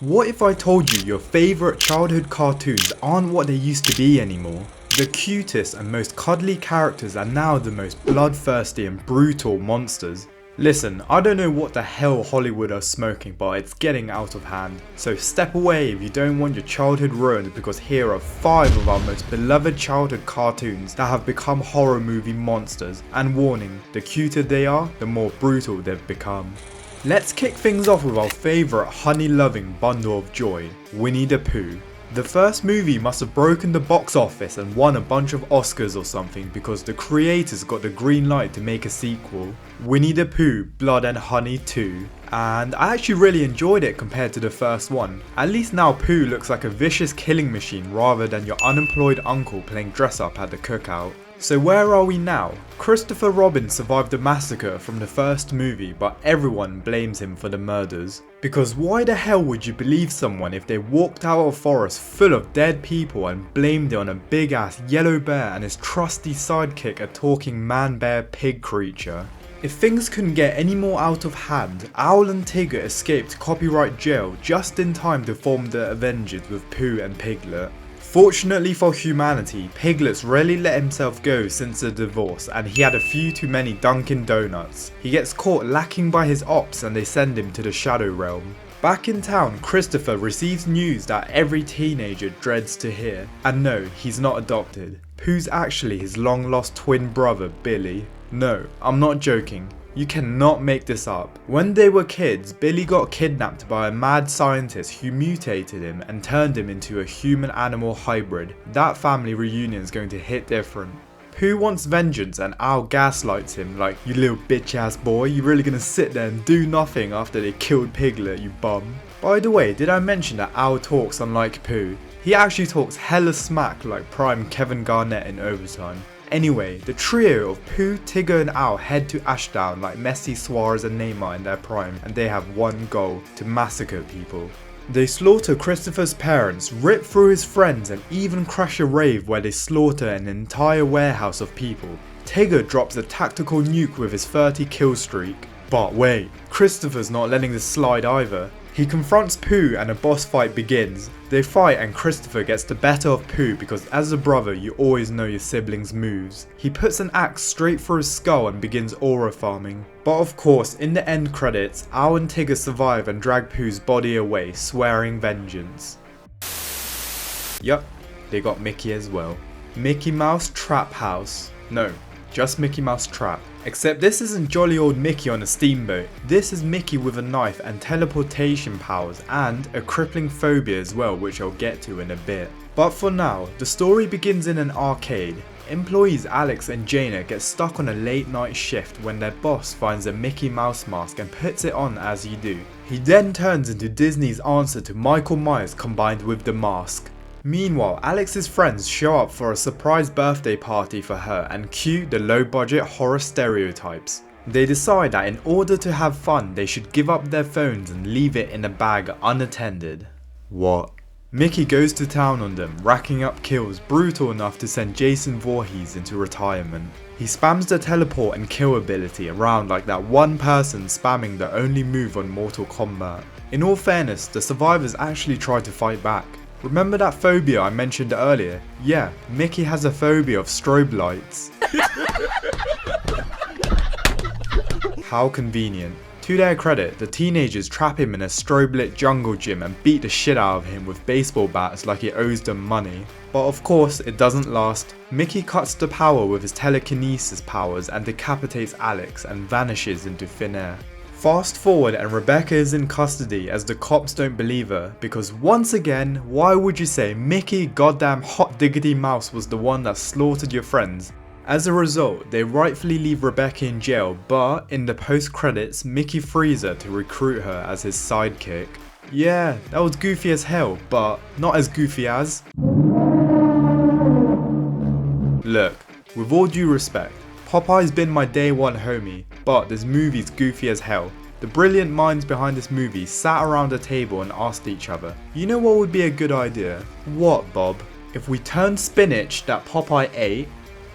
What if I told you your favourite childhood cartoons aren't what they used to be anymore? The cutest and most cuddly characters are now the most bloodthirsty and brutal monsters. Listen, I don't know what the hell Hollywood are smoking, but it's getting out of hand. So step away if you don't want your childhood ruined, because here are 5 of our most beloved childhood cartoons that have become horror movie monsters. And warning, the cuter they are, the more brutal they've become. Let's kick things off with our favourite honey-loving bundle of joy, Winnie the Pooh. The first movie must have broken the box office and won a bunch of Oscars or something because the creators got the green light to make a sequel, Winnie the Pooh Blood and Honey 2. And I actually really enjoyed it compared to the first one. At least now Pooh looks like a vicious killing machine rather than your unemployed uncle playing dress up at the cookout. So where are we now? Christopher Robin survived the massacre from the first movie, but everyone blames him for the murders. Because why the hell would you believe someone if they walked out of a forest full of dead people and blamed it on a big ass yellow bear and his trusty sidekick, a talking man-bear-pig creature? If things couldn't get any more out of hand, Owl and Tigger escaped copyright jail just in time to form the Avengers with Pooh and Piglet. Fortunately for humanity, Piglet's rarely let himself go since the divorce and he had a few too many Dunkin' Donuts. He gets caught lacking by his ops and they send him to the Shadow Realm. Back in town, Christopher receives news that every teenager dreads to hear. And no, he's not adopted. Pooh's actually his long lost twin brother, Billy. No, I'm not joking. You cannot make this up. When they were kids, Billy got kidnapped by a mad scientist who mutated him and turned him into a human-animal hybrid. That family reunion is going to hit different. Pooh wants vengeance and Owl gaslights him like, "You little bitch ass boy, you really gonna sit there and do nothing after they killed Piglet, you bum." By the way, did I mention that Owl talks unlike Pooh? He actually talks hella smack like prime Kevin Garnett in Overtime. Anyway, the trio of Pooh, Tigger and Owl head to Ashdown like Messi, Suarez and Neymar in their prime, and they have one goal: to massacre people. They slaughter Christopher's parents, rip through his friends and even crash a rave where they slaughter an entire warehouse of people. Tigger drops a tactical nuke with his 30 kill streak. But wait, Christopher's not letting this slide either. He confronts Pooh and a boss fight begins. They fight and Christopher gets the better of Pooh because as a brother you always know your siblings' moves. He puts an axe straight through his skull and begins aura farming. But of course, in the end credits, Owl and Tigger survive and drag Pooh's body away, swearing vengeance. Yup, they got Mickey as well. Mickey Mouse Trap House. No, just Mickey Mouse Trap. Except this isn't jolly old Mickey on a steamboat. This is Mickey with a knife and teleportation powers and a crippling phobia as well, which I'll get to in a bit. But for now, the story begins in an arcade. Employees Alex and Jaina get stuck on a late night shift when their boss finds a Mickey Mouse mask and puts it on as you do. He then turns into Disney's answer to Michael Myers combined with the mask. Meanwhile, Alex's friends show up for a surprise birthday party for her and cue the low-budget horror stereotypes. They decide that in order to have fun, they should give up their phones and leave it in a bag unattended. What? Mickey goes to town on them, racking up kills brutal enough to send Jason Voorhees into retirement. He spams the teleport and kill ability around like that one person spamming the only move on Mortal Kombat. In all fairness, the survivors actually try to fight back. Remember that phobia I mentioned earlier? Yeah, Mickey has a phobia of strobe lights. How convenient. To their credit, the teenagers trap him in a strobe lit jungle gym and beat the shit out of him with baseball bats like he owes them money. But of course, it doesn't last. Mickey cuts the power with his telekinesis powers and decapitates Alex and vanishes into thin air. Fast forward and Rebecca is in custody as the cops don't believe her because once again, why would you say Mickey goddamn hot diggity mouse was the one that slaughtered your friends? As a result, they rightfully leave Rebecca in jail, but in the post credits, Mickey frees her to recruit her as his sidekick. Yeah, that was goofy as hell, but not as goofy as... Look, with all due respect, Popeye's been my day one homie, but this movie's goofy as hell. The brilliant minds behind this movie sat around a table and asked each other, you know what would be a good idea? What, Bob? If we turned spinach that Popeye ate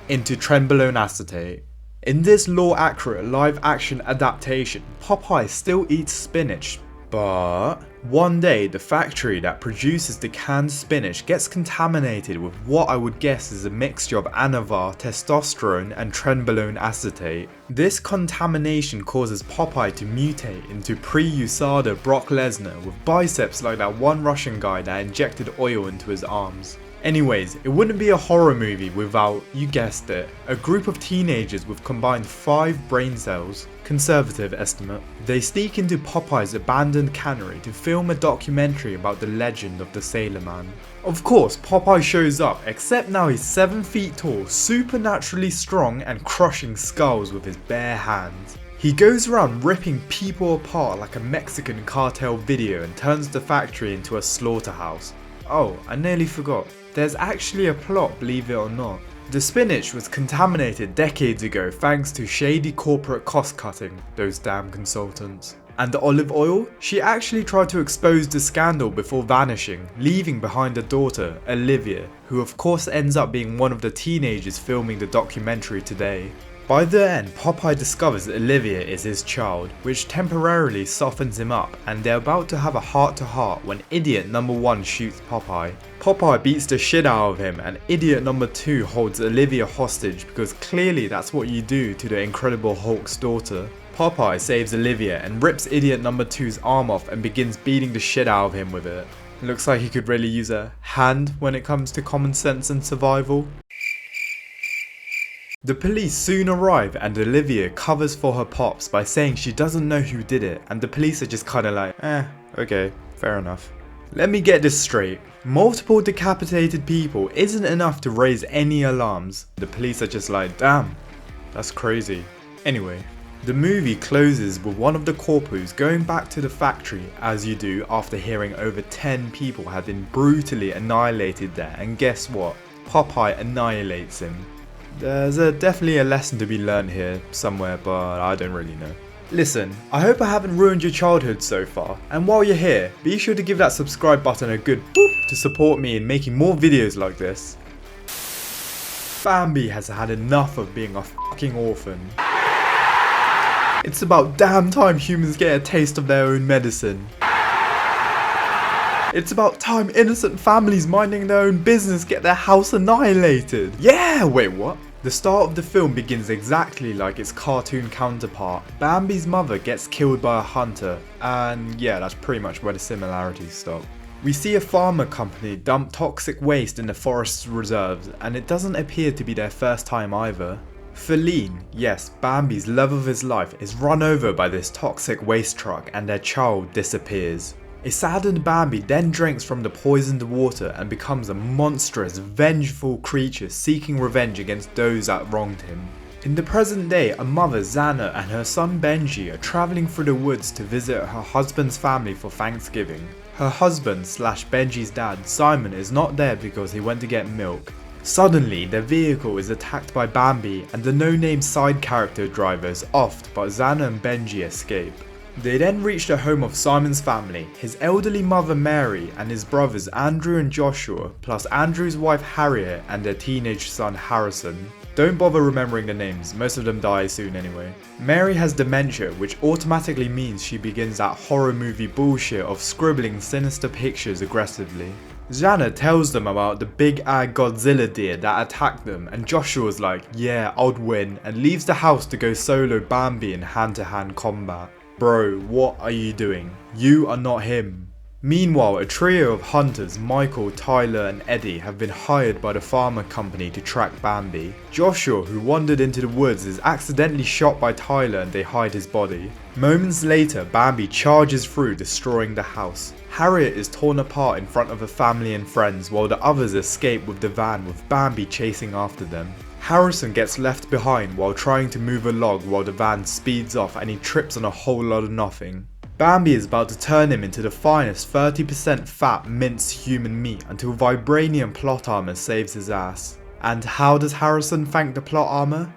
into trenbolone acetate. In this law accurate live action adaptation, Popeye still eats spinach, But one day, the factory that produces the canned spinach gets contaminated with what I would guess is a mixture of anavar, testosterone, and trenbolone acetate. This contamination causes Popeye to mutate into pre-USADA Brock Lesnar with biceps like that one Russian guy that injected oil into his arms. Anyways, it wouldn't be a horror movie without, you guessed it, a group of teenagers with combined 5 brain cells, conservative estimate. They sneak into Popeye's abandoned cannery to film a documentary about the legend of the Sailor Man. Of course, Popeye shows up, except now he's 7 feet tall, supernaturally strong and crushing skulls with his bare hands. He goes around ripping people apart like a Mexican cartel video and turns the factory into a slaughterhouse. Oh, I nearly forgot. There's actually a plot, believe it or not. The spinach was contaminated decades ago thanks to shady corporate cost cutting, those damn consultants. And the olive oil? She actually tried to expose the scandal before vanishing, leaving behind a daughter, Olivia, who of course ends up being one of the teenagers filming the documentary today. By the end, Popeye discovers that Olivia is his child, which temporarily softens him up, and they're about to have a heart-to-heart when idiot number 1 shoots Popeye. Popeye beats the shit out of him, and idiot number 2 holds Olivia hostage because clearly that's what you do to the Incredible Hulk's daughter. Popeye saves Olivia and rips idiot number 2's arm off and begins beating the shit out of him with it. Looks like he could really use a hand when it comes to common sense and survival. The police soon arrive and Olivia covers for her pops by saying she doesn't know who did it, and the police are just kinda like, okay, fair enough. Let me get this straight. Multiple decapitated people isn't enough to raise any alarms. The police are just like, damn, that's crazy. Anyway, the movie closes with one of the corpos going back to the factory as you do after hearing over 10 people had been brutally annihilated there, and guess what? Popeye annihilates him. There's definitely a lesson to be learned here somewhere, but I don't really know. Listen, I hope I haven't ruined your childhood so far, and while you're here, be sure to give that subscribe button a good boop to support me in making more videos like this. Bambi has had enough of being a fucking orphan. It's about damn time humans get a taste of their own medicine. It's about time innocent families minding their own business get their house annihilated. Yeah, wait, what? The start of the film begins exactly like its cartoon counterpart. Bambi's mother gets killed by a hunter, and yeah, that's pretty much where the similarities stop. We see a farmer company dump toxic waste in the forest's reserves, and it doesn't appear to be their first time either. Feline, yes, Bambi's love of his life, is run over by this toxic waste truck and their child disappears. A saddened Bambi then drinks from the poisoned water and becomes a monstrous, vengeful creature seeking revenge against those that wronged him. In the present day, a mother, Xana, and her son Benji are travelling through the woods to visit her husband's family for Thanksgiving. Her husband / Benji's dad, Simon, is not there because he went to get milk. Suddenly, their vehicle is attacked by Bambi and the no-name side character driver is offed, but Xana and Benji escape. They then reach the home of Simon's family, his elderly mother Mary and his brothers Andrew and Joshua, plus Andrew's wife Harriet and their teenage son Harrison. Don't bother remembering the names, most of them die soon anyway. Mary has dementia, which automatically means she begins that horror movie bullshit of scribbling sinister pictures aggressively. Xana tells them about the big-eyed Godzilla deer that attacked them, and Joshua's like, yeah, I'd win, and leaves the house to go solo Bambi in hand-to-hand combat. Bro, what are you doing? You are not him. Meanwhile, a trio of hunters, Michael, Tyler and Eddie, have been hired by the farmer company to track Bambi. Joshua, who wandered into the woods, is accidentally shot by Tyler and they hide his body. Moments later, Bambi charges through, destroying the house. Harriet is torn apart in front of her family and friends, while the others escape with the van with Bambi chasing after them. Harrison gets left behind while trying to move a log while the van speeds off and he trips on a whole lot of nothing. Bambi is about to turn him into the finest 30% fat minced human meat until vibranium plot armor saves his ass. And how does Harrison thank the plot armor?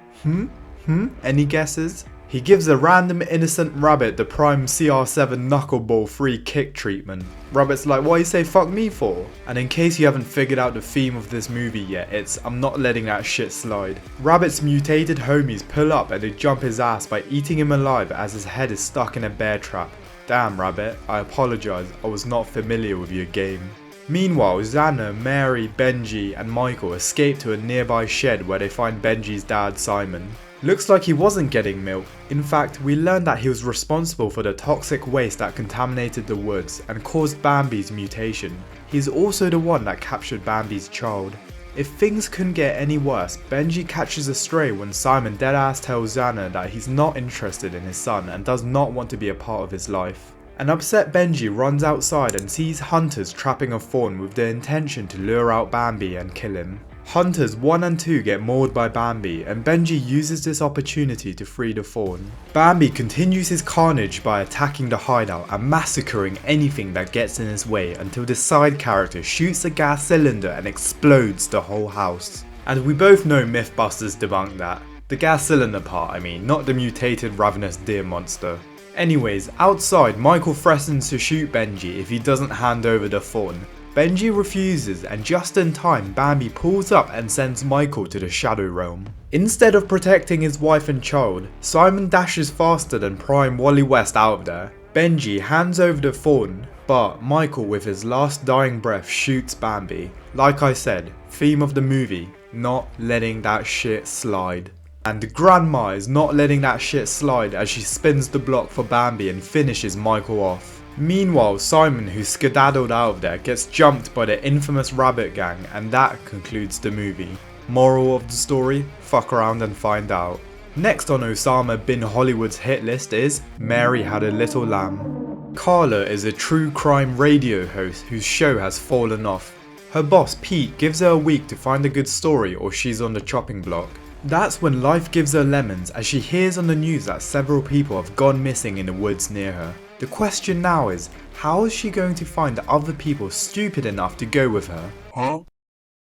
Any guesses? He gives a random innocent rabbit the prime CR7 knuckleball free kick treatment. Rabbit's like, what you say fuck me for? And in case you haven't figured out the theme of this movie yet, it's I'm not letting that shit slide. Rabbit's mutated homies pull up and they jump his ass by eating him alive as his head is stuck in a bear trap. Damn Rabbit, I apologise, I was not familiar with your game. Meanwhile, Xana, Mary, Benji and Michael escape to a nearby shed where they find Benji's dad Simon. Looks like he wasn't getting milk. In fact, we learned that he was responsible for the toxic waste that contaminated the woods and caused Bambi's mutation. He's also the one that captured Bambi's child. If things couldn't get any worse, Benji catches a stray when Simon deadass tells Xana that he's not interested in his son and does not want to be a part of his life. An upset Benji runs outside and sees hunters trapping a fawn with the intention to lure out Bambi and kill him. Hunters 1 and 2 get mauled by Bambi and Benji uses this opportunity to free the fawn. Bambi continues his carnage by attacking the hideout and massacring anything that gets in his way until the side character shoots a gas cylinder and explodes the whole house. And we both know Mythbusters debunked that. The gas cylinder part I mean, not the mutated ravenous deer monster. Anyways, outside Michael threatens to shoot Benji if he doesn't hand over the fawn. Benji refuses and just in time Bambi pulls up and sends Michael to the Shadow Realm. Instead of protecting his wife and child, Simon dashes faster than Prime Wally West out of there. Benji hands over the fawn, but Michael with his last dying breath shoots Bambi. Like I said, theme of the movie, not letting that shit slide. And Grandma is not letting that shit slide as she spins the block for Bambi and finishes Michael off. Meanwhile, Simon, who skedaddled out of there, gets jumped by the infamous rabbit gang and that concludes the movie. Moral of the story? Fuck around and find out. Next on Osama bin Hollywood's hit list is Mary Had a Little Lamb. Carla is a true crime radio host whose show has fallen off. Her boss Pete gives her a week to find a good story or she's on the chopping block. That's when life gives her lemons as she hears on the news that several people have gone missing in the woods near her. The question now is, how is she going to find the other people stupid enough to go with her?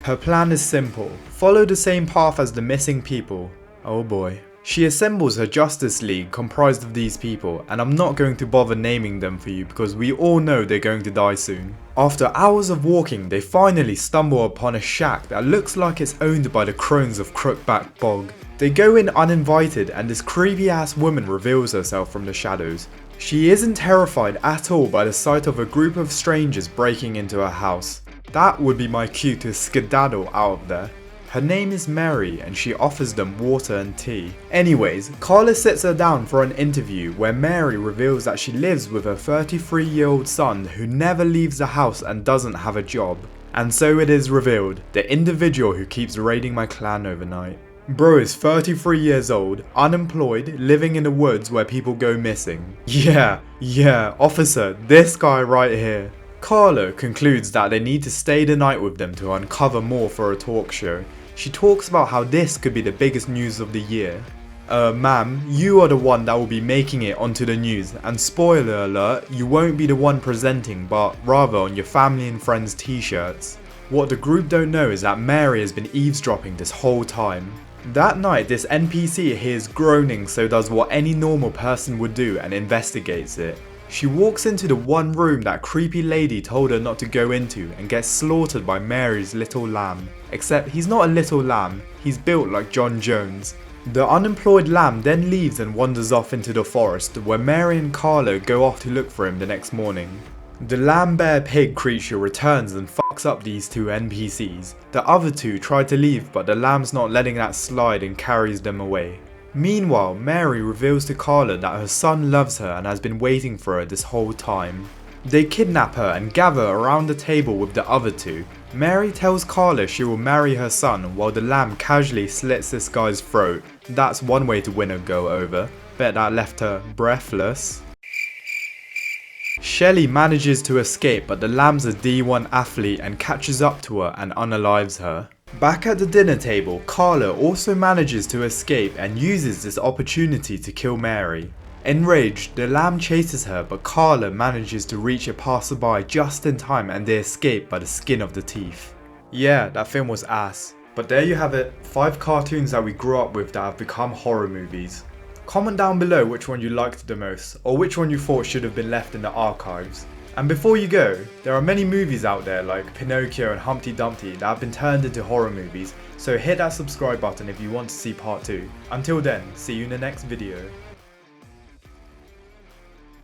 Her plan is simple, follow the same path as the missing people. Oh boy. She assembles her Justice League comprised of these people, and I'm not going to bother naming them for you because we all know they're going to die soon. After hours of walking, they finally stumble upon a shack that looks like it's owned by the crones of Crookback Bog. They go in uninvited and this creepy ass woman reveals herself from the shadows. She isn't terrified at all by the sight of a group of strangers breaking into her house. That would be my cue to skedaddle out of there. Her name is Mary and she offers them water and tea. Anyways, Carla sits her down for an interview where Mary reveals that she lives with her 33-year-old son who never leaves the house and doesn't have a job. And so it is revealed, the individual who keeps raiding my clan overnight. Bro is 33 years old, unemployed, living in the woods where people go missing. Yeah, officer, this guy right here. Carla concludes that they need to stay the night with them to uncover more for a talk show. She talks about how this could be the biggest news of the year. Ma'am, you are the one that will be making it onto the news, and spoiler alert, you won't be the one presenting but rather on your family and friends t-shirts. What the group don't know is that Mary has been eavesdropping this whole time. That night, this NPC hears groaning, so does what any normal person would do and investigates it. She walks into the one room that creepy lady told her not to go into and gets slaughtered by Mary's little lamb. Except he's not a little lamb, he's built like John Jones. The unemployed lamb then leaves and wanders off into the forest where Mary and Carla go off to look for him the next morning. The lamb bear pig creature returns and fucks up these two NPCs. The other two try to leave but the lamb's not letting that slide and carries them away. Meanwhile, Mary reveals to Carla that her son loves her and has been waiting for her this whole time. They kidnap her and gather around the table with the other two. Mary tells Carla she will marry her son while the lamb casually slits this guy's throat. That's one way to win a girl over. Bet that left her breathless. Shelly manages to escape but the lamb's a D1 athlete and catches up to her and unalives her. Back at the dinner table, Carla also manages to escape and uses this opportunity to kill Mary. Enraged, the lamb chases her but Carla manages to reach a passerby just in time and they escape by the skin of the teeth. Yeah, that film was ass. But there you have it, 5 cartoons that we grew up with that have become horror movies. Comment down below which one you liked the most, or which one you thought should have been left in the archives. And before you go, there are many movies out there like Pinocchio and Humpty Dumpty that have been turned into horror movies, so hit that subscribe button if you want to see part 2. Until then, see you in the next video.